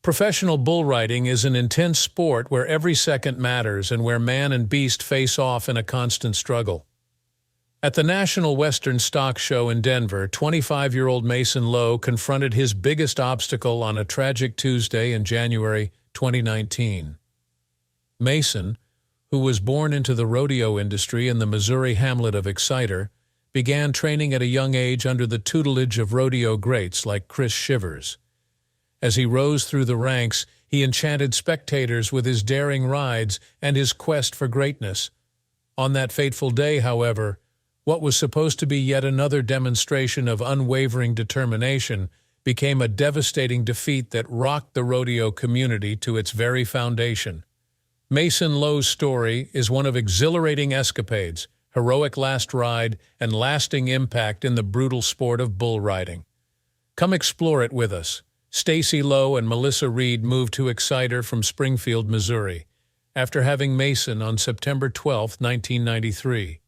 Professional bull riding is an intense sport where every second matters and where man and beast face off in a constant struggle. At the National Western Stock Show in Denver, 25-year-old Mason Lowe confronted his biggest obstacle on a tragic Tuesday in January 2019. Mason, who was born into the rodeo industry in the Missouri hamlet of Exciter, began training at a young age under the tutelage of rodeo greats like Chris Shivers. As he rose through the ranks, he enchanted spectators with his daring rides and his quest for greatness. On that fateful day, however, what was supposed to be yet another demonstration of unwavering determination became a devastating defeat that rocked the rodeo community to its very foundation. Mason Lowe's story is one of exhilarating escapades, heroic last ride, and lasting impact in the brutal sport of bull riding. Come explore it with us. Stacy Lowe and Melissa Reed moved to Exciter from Springfield, Missouri, after having Mason on September 12, 1993.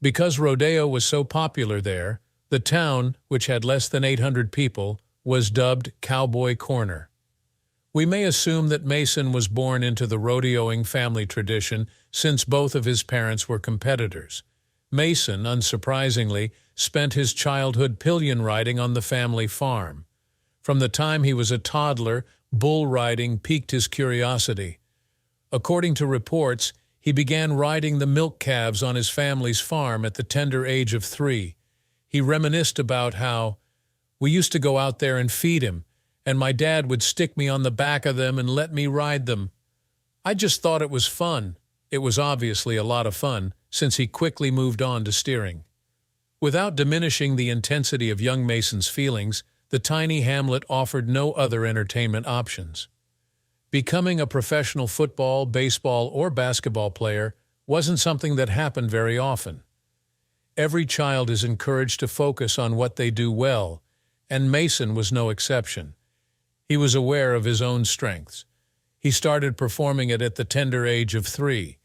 Because rodeo was so popular there, the town, which had less than 800 people, was dubbed Cowboy Corner. We may assume that Mason was born into the rodeoing family tradition since both of his parents were competitors. Mason, unsurprisingly, spent his childhood pillion riding on the family farm. From the time he was a toddler, bull riding piqued his curiosity. According to reports, he began riding the milk calves on his family's farm at the tender age of 3. He reminisced about how, "We used to go out there and feed him, and my dad would stick me on the back of them and let me ride them. I just thought it was fun." It was obviously a lot of fun, since he quickly moved on to steering. Without diminishing the intensity of young Mason's feelings, the tiny hamlet offered no other entertainment options. Becoming a professional football, baseball, or basketball player wasn't something that happened very often. Every child is encouraged to focus on what they do well, and Mason was no exception. He was aware of his own strengths. He started performing it at the tender age of 3.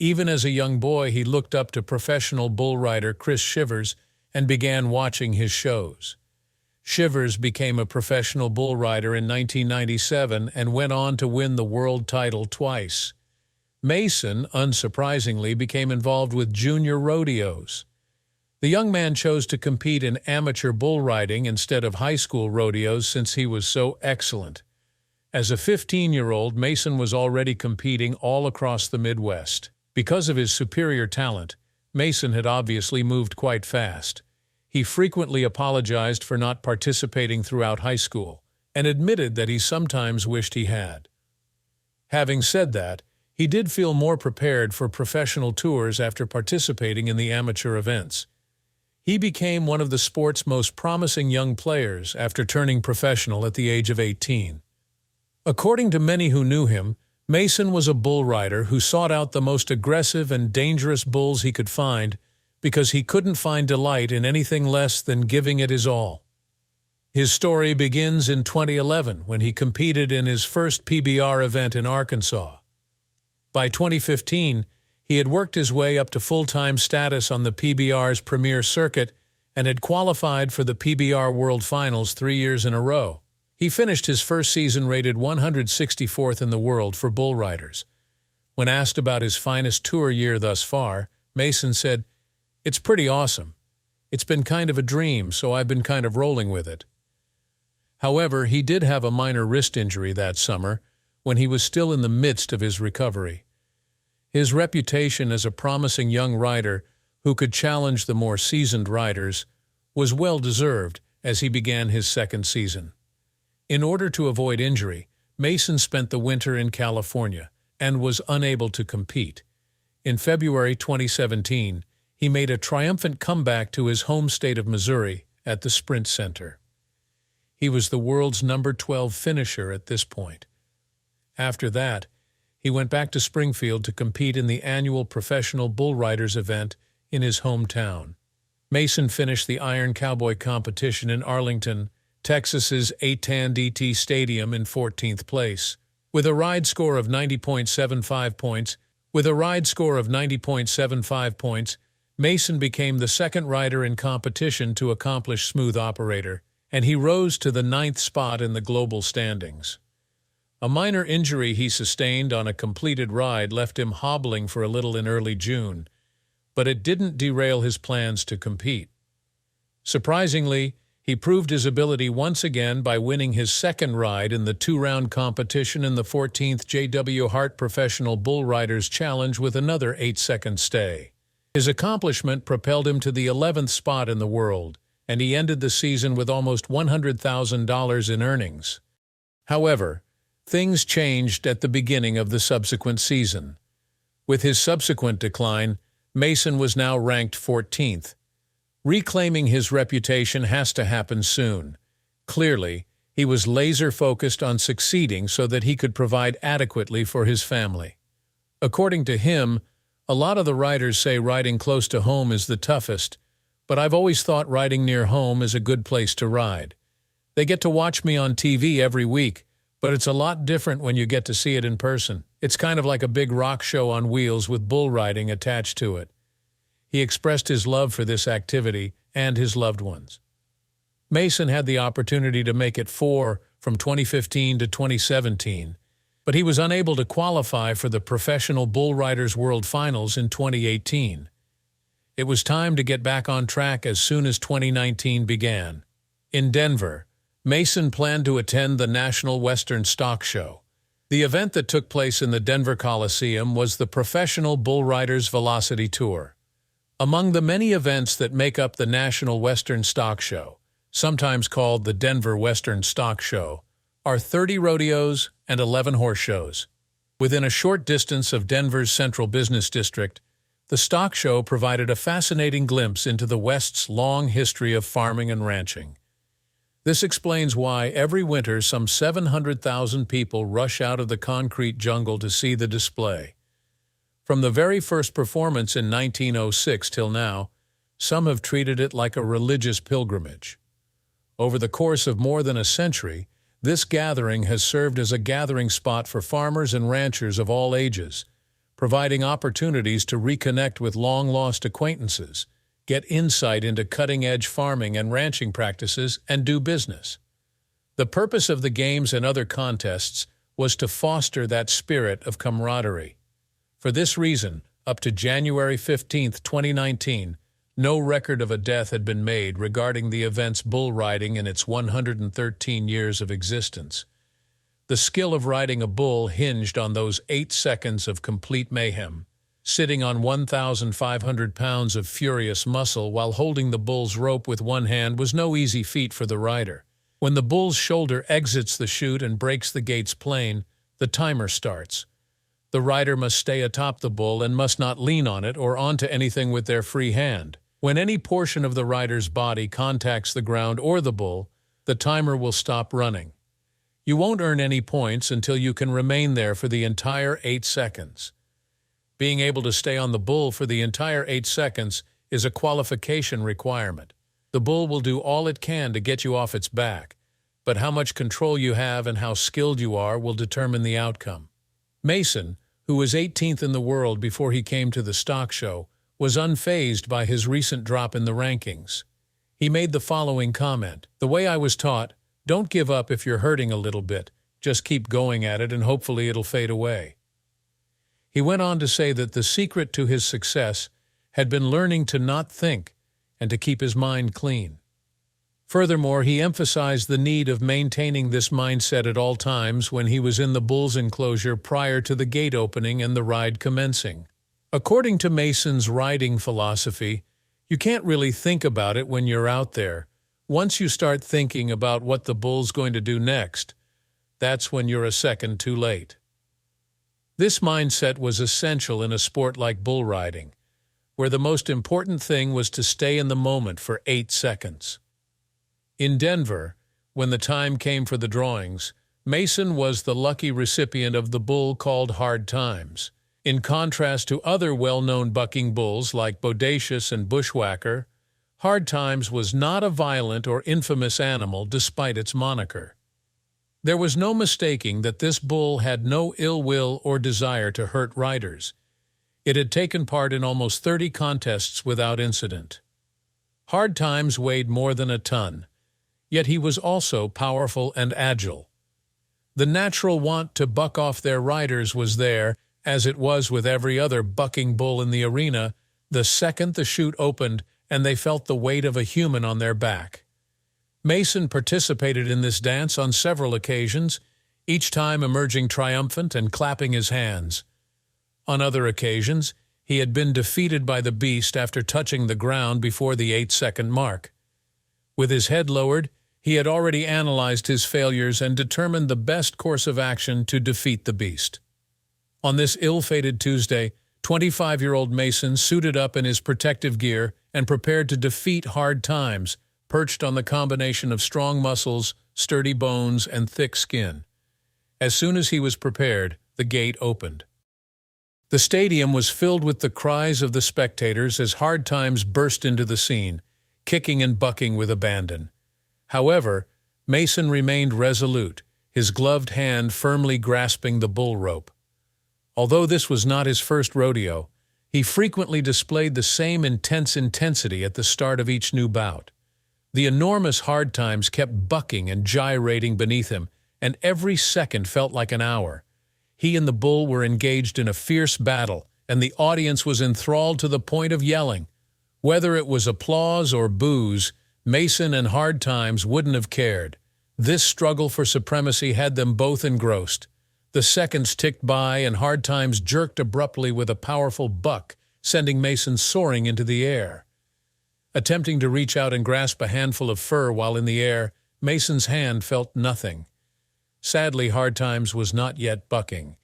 Even as a young boy, he looked up to professional bull rider Chris Shivers and began watching his shows. Shivers became a professional bull rider in 1997 and went on to win the world title twice. Mason, unsurprisingly, became involved with junior rodeos. The young man chose to compete in amateur bull riding instead of high school rodeos since he was so excellent. As a 15-year-old, Mason was already competing all across the Midwest. Because of his superior talent, Mason had obviously moved quite fast. He frequently apologized for not participating throughout high school and admitted that he sometimes wished he had. Having said that, he did feel more prepared for professional tours after participating in the amateur events. He became one of the sport's most promising young players after turning professional at the age of 18. According to many who knew him, Mason was a bull rider who sought out the most aggressive and dangerous bulls he could find because he couldn't find delight in anything less than giving it his all. His story begins in 2011 when he competed in his first PBR event in Arkansas. By 2015, he had worked his way up to full-time status on the PBR's premier circuit and had qualified for the PBR World Finals 3 years in a row. He finished his first season rated 164th in the world for bull riders. When asked about his finest tour year thus far, Mason said, "It's pretty awesome. It's been kind of a dream, so I've been kind of rolling with it." However, he did have a minor wrist injury that summer when he was still in the midst of his recovery. His reputation as a promising young rider who could challenge the more seasoned riders was well-deserved as he began his second season. In order to avoid injury, Mason spent the winter in California and was unable to compete. In February 2017, he made a triumphant comeback to his home state of Missouri at the Sprint Center. He was the world's number 12 finisher at this point. After that, he went back to Springfield to compete in the annual Professional Bull Riders event in his hometown. Mason finished the Iron Cowboy competition in Arlington, Texas's Eitan DT Stadium in 14th place. With a ride score of 90.75 points, Mason became the second rider in competition to accomplish smooth operator, and he rose to the 9th spot in the global standings. A minor injury he sustained on a completed ride left him hobbling for a little in early June, but it didn't derail his plans to compete. Surprisingly, he proved his ability once again by winning his second ride in the two-round competition in the 14th J.W. Hart Professional Bull Riders Challenge with another 8-second stay. His accomplishment propelled him to the 11th spot in the world, and he ended the season with almost $100,000 in earnings. However, things changed at the beginning of the subsequent season. With his subsequent decline, Mason was now ranked 14th. Reclaiming his reputation has to happen soon. Clearly, he was laser-focused on succeeding so that he could provide adequately for his family. According to him, a lot of the riders say riding close to home is the toughest, but I've always thought riding near home is a good place to ride. They get to watch me on TV every week, but it's a lot different when you get to see it in person. It's kind of like a big rock show on wheels with bull riding attached to it. He expressed his love for this activity and his loved ones. Mason had the opportunity to make it 4 from 2015 to 2017, but he was unable to qualify for the Professional Bull Riders World Finals in 2018. It was time to get back on track as soon as 2019 began. In Denver, Mason planned to attend the National Western Stock Show. The event that took place in the Denver Coliseum was the Professional Bull Riders Velocity Tour. Among the many events that make up the National Western Stock Show, sometimes called the Denver Western Stock Show, are 30 rodeos and 11 horse shows. Within a short distance of Denver's central business district, the stock show provided a fascinating glimpse into the West's long history of farming and ranching. This explains why every winter some 700,000 people rush out of the concrete jungle to see the display. From the very first performance in 1906 till now, some have treated it like a religious pilgrimage. Over the course of more than a century, this gathering has served as a gathering spot for farmers and ranchers of all ages, providing opportunities to reconnect with long-lost acquaintances, get insight into cutting-edge farming and ranching practices, and do business. The purpose of the games and other contests was to foster that spirit of camaraderie. For this reason, up to January 15, 2019, no record of a death had been made regarding the event's bull riding in its 113 years of existence. The skill of riding a bull hinged on those 8 seconds of complete mayhem. Sitting on 1,500 pounds of furious muscle while holding the bull's rope with one hand was no easy feat for the rider. When the bull's shoulder exits the chute and breaks the gate's plane, the timer starts. The rider must stay atop the bull and must not lean on it or onto anything with their free hand. When any portion of the rider's body contacts the ground or the bull, the timer will stop running. You won't earn any points until you can remain there for the entire 8 seconds. Being able to stay on the bull for the entire 8 seconds is a qualification requirement. The bull will do all it can to get you off its back, but how much control you have and how skilled you are will determine the outcome. Mason, who was 18th in the world before he came to the stock show, was unfazed by his recent drop in the rankings. He made the following comment: "The way I was taught, don't give up if you're hurting a little bit, just keep going at it and hopefully it'll fade away." He went on to say that the secret to his success had been learning to not think and to keep his mind clean. Furthermore, he emphasized the need of maintaining this mindset at all times when he was in the bull's enclosure prior to the gate opening and the ride commencing. According to Mason's riding philosophy, you can't really think about it when you're out there. Once you start thinking about what the bull's going to do next, that's when you're a second too late. This mindset was essential in a sport like bull riding, where the most important thing was to stay in the moment for 8 seconds. In Denver, when the time came for the drawings, Mason was the lucky recipient of the bull called Hard Times. In contrast to other well-known bucking bulls like Bodacious and Bushwhacker, Hard Times was not a violent or infamous animal despite its moniker. There was no mistaking that this bull had no ill will or desire to hurt riders. It had taken part in almost 30 contests without incident. Hard Times weighed more than a ton, yet he was also powerful and agile. The natural want to buck off their riders was there, as it was with every other bucking bull in the arena, the second the chute opened and they felt the weight of a human on their back. Mason participated in this dance on several occasions, each time emerging triumphant and clapping his hands. On other occasions, he had been defeated by the beast after touching the ground before the 8-second mark. With his head lowered, he had already analyzed his failures and determined the best course of action to defeat the beast. On this ill-fated Tuesday, 25-year-old Mason suited up in his protective gear and prepared to defeat hard times, perched on the combination of strong muscles, sturdy bones, and thick skin. As soon as he was prepared, the gate opened. The stadium was filled with the cries of the spectators as hard times burst into the scene, kicking and bucking with abandon. However, Mason remained resolute, his gloved hand firmly grasping the bull rope. Although this was not his first rodeo, he frequently displayed the same intense intensity at the start of each new bout. The enormous hard times kept bucking and gyrating beneath him, and every second felt like an hour. He and the bull were engaged in a fierce battle, and the audience was enthralled to the point of yelling. Whether it was applause or boos, Mason and Hard Times wouldn't have cared. This struggle for supremacy had them both engrossed. The seconds ticked by, and Hard Times jerked abruptly with a powerful buck, sending Mason soaring into the air. Attempting to reach out and grasp a handful of fur while in the air, Mason's hand felt nothing. Sadly, Hard Times was not yet bucking.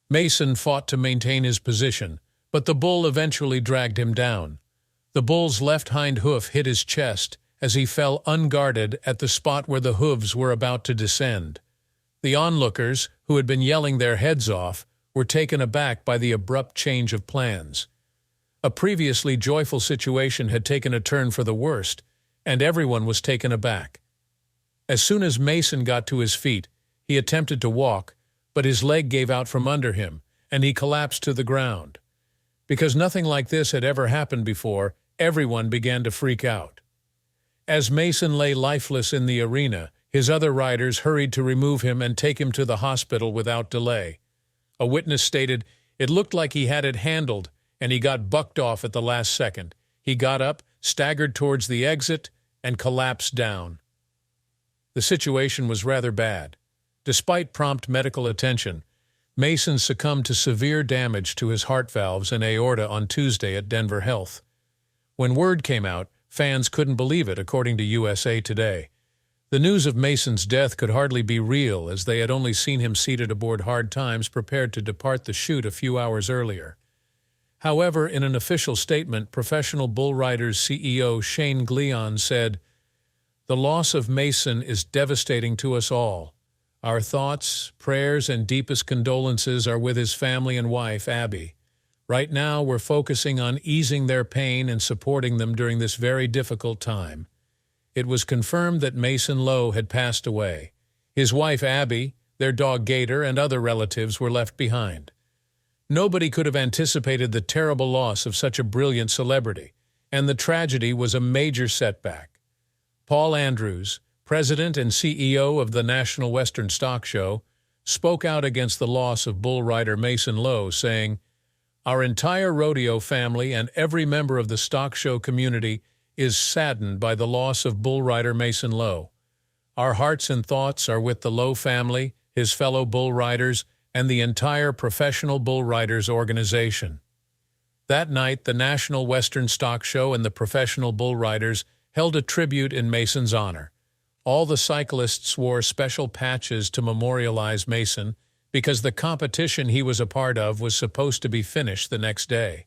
Mason fought to maintain his position, but the bull eventually dragged him down. The bull's left hind hoof hit his chest as he fell unguarded at the spot where the hooves were about to descend. The onlookers, who had been yelling their heads off, were taken aback by the abrupt change of plans. A previously joyful situation had taken a turn for the worst, and everyone was taken aback. As soon as Mason got to his feet, he attempted to walk, but his leg gave out from under him, and he collapsed to the ground. Because nothing like this had ever happened before, everyone began to freak out. As Mason lay lifeless in the arena, his other riders hurried to remove him and take him to the hospital without delay. A witness stated, "It looked like he had it handled, and he got bucked off at the last second. He got up, staggered towards the exit, and collapsed down." The situation was rather bad. Despite prompt medical attention, Mason succumbed to severe damage to his heart valves and aorta on Tuesday at Denver Health. When word came out, fans couldn't believe it, according to USA Today. The news of Mason's death could hardly be real, as they had only seen him seated aboard Hard Times prepared to depart the chute a few hours earlier. However, in an official statement, Professional Bull Riders CEO Shane Gleon said, "The loss of Mason is devastating to us all. Our thoughts, prayers, and deepest condolences are with his family and wife, Abby. Right now, we're focusing on easing their pain and supporting them during this very difficult time." It was confirmed that Mason Lowe had passed away. His wife, Abby, their dog Gator, and other relatives were left behind. Nobody could have anticipated the terrible loss of such a brilliant celebrity, and the tragedy was a major setback. Paul Andrews, president and CEO of the National Western Stock Show, spoke out against the loss of bull rider Mason Lowe, saying, "Our entire rodeo family and every member of the stock show community is saddened by the loss of bull rider Mason Lowe. Our hearts and thoughts are with the Lowe family, his fellow bull riders, and the entire Professional Bull Riders organization." That night, the National Western Stock Show and the Professional Bull Riders held a tribute in Mason's honor. All the cyclists wore special patches to memorialize Mason because the competition he was a part of was supposed to be finished the next day.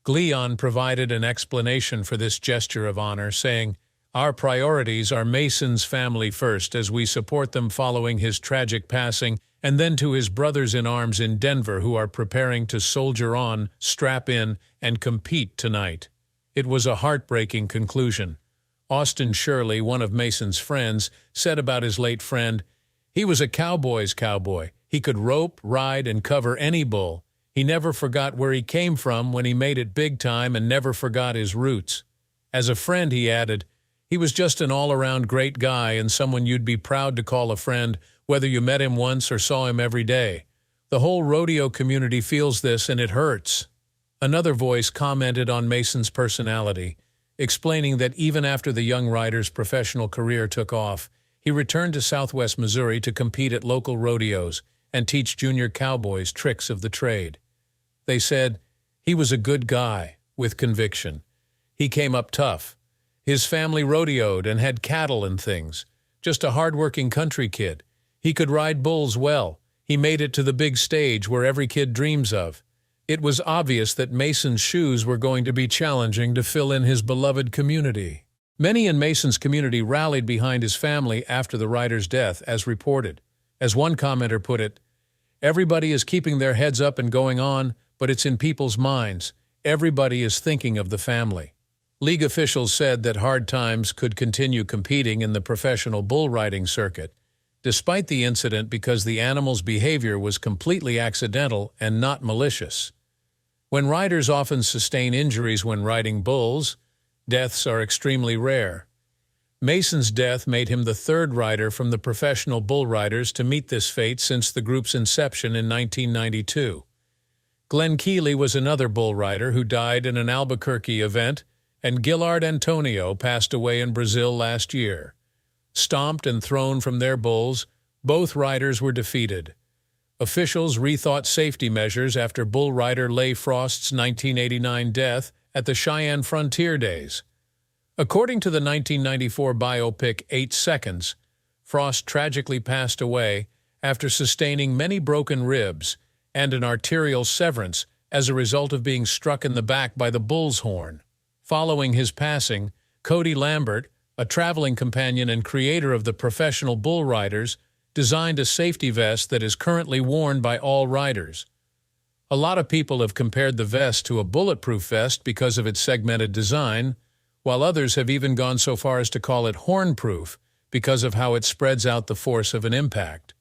Gleon provided an explanation for this gesture of honor, saying, "Our priorities are Mason's family first as we support them following his tragic passing, and then to his brothers in arms in Denver who are preparing to soldier on, strap in, and compete tonight." It was a heartbreaking conclusion. Austin Shirley, one of Mason's friends, said about his late friend, "He was a cowboy's cowboy. He could rope, ride, and cover any bull. He never forgot where he came from when he made it big time and never forgot his roots." As a friend, he added, "He was just an all-around great guy and someone you'd be proud to call a friend whether you met him once or saw him every day. The whole rodeo community feels this and it hurts. Another voice commented on Mason's personality, explaining that even after the young rider's professional career took off, he returned to Southwest Missouri to compete at local rodeos and teach junior cowboys tricks of the trade. They said, "He was a good guy, with conviction. He came up tough. His family rodeoed and had cattle and things. Just a hard-working country kid. He could ride bulls well. He made it to the big stage where every kid dreams of." It was obvious that Mason's shoes were going to be challenging to fill in his beloved community. Many in Mason's community rallied behind his family after the rider's death, as reported. As one commenter put it, "Everybody is keeping their heads up and going on, but it's in people's minds. Everybody is thinking of the family." League officials said that Hard Times could continue competing in the professional bull riding circuit, despite the incident, because the animal's behavior was completely accidental and not malicious. When riders often sustain injuries when riding bulls, deaths are extremely rare. Mason's death made him the third rider from the professional bull riders to meet this fate since the group's inception in 1992. Glenn Keeley was another bull rider who died in an Albuquerque event, and Gillard Antonio passed away in Brazil last year. Stomped and thrown from their bulls, both riders were defeated. Officials rethought safety measures after bull rider Leigh Frost's 1989 death at the Cheyenne Frontier Days. According to the 1994 biopic 8 Seconds, Frost tragically passed away after sustaining many broken ribs and an arterial severance as a result of being struck in the back by the bull's horn. Following his passing, Cody Lambert, a traveling companion and creator of the Professional Bull Riders, designed a safety vest that is currently worn by all riders. A lot of people have compared the vest to a bulletproof vest because of its segmented design, while others have even gone so far as to call it horn-proof because of how it spreads out the force of an impact.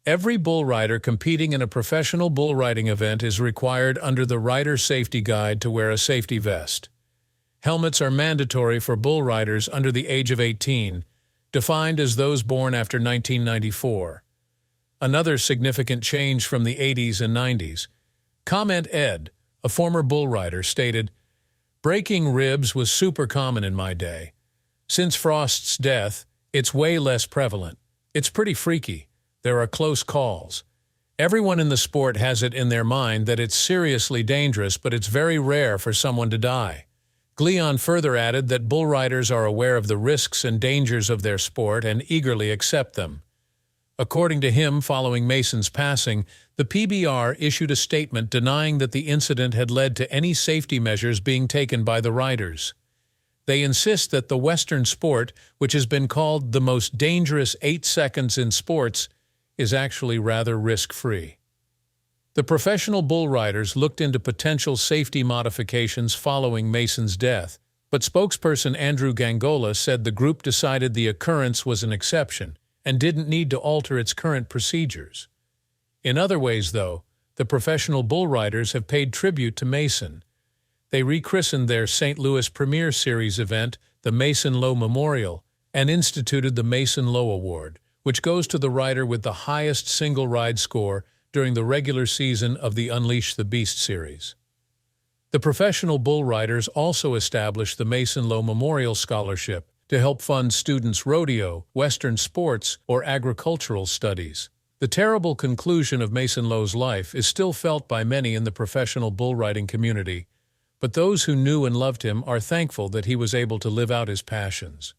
Every bull rider competing in a professional bull riding event is required under the Rider Safety Guide to wear a safety vest. Helmets are mandatory for bull riders under the age of 18, defined as those born after 1994. Another significant change from the 80s and 90s. Comment Ed, a former bull rider, stated, "Breaking ribs was super common in my day. Since Frost's death, it's way less prevalent. It's pretty freaky. There are close calls. Everyone in the sport has it in their mind that it's seriously dangerous, but it's very rare for someone to die." Gleon further added that bull riders are aware of the risks and dangers of their sport and eagerly accept them. According to him, following Mason's passing, the PBR issued a statement denying that the incident had led to any safety measures being taken by the riders. They insist that the Western sport, which has been called the most dangerous 8 seconds in sports, is actually rather risk-free. The professional bull riders looked into potential safety modifications following Mason's death, but spokesperson Andrew Gangola said the group decided the occurrence was an exception and didn't need to alter its current procedures. In other ways, though, the professional bull riders have paid tribute to Mason. They rechristened their St. Louis Premier Series event the Mason Lowe Memorial and instituted the Mason Lowe Award, which goes to the rider with the highest single ride score during the regular season of the Unleash the Beast series. The professional bull riders also established the Mason Lowe Memorial Scholarship to help fund students' rodeo, Western sports, or agricultural studies. The terrible conclusion of Mason Lowe's life is still felt by many in the professional bull riding community, but those who knew and loved him are thankful that he was able to live out his passions.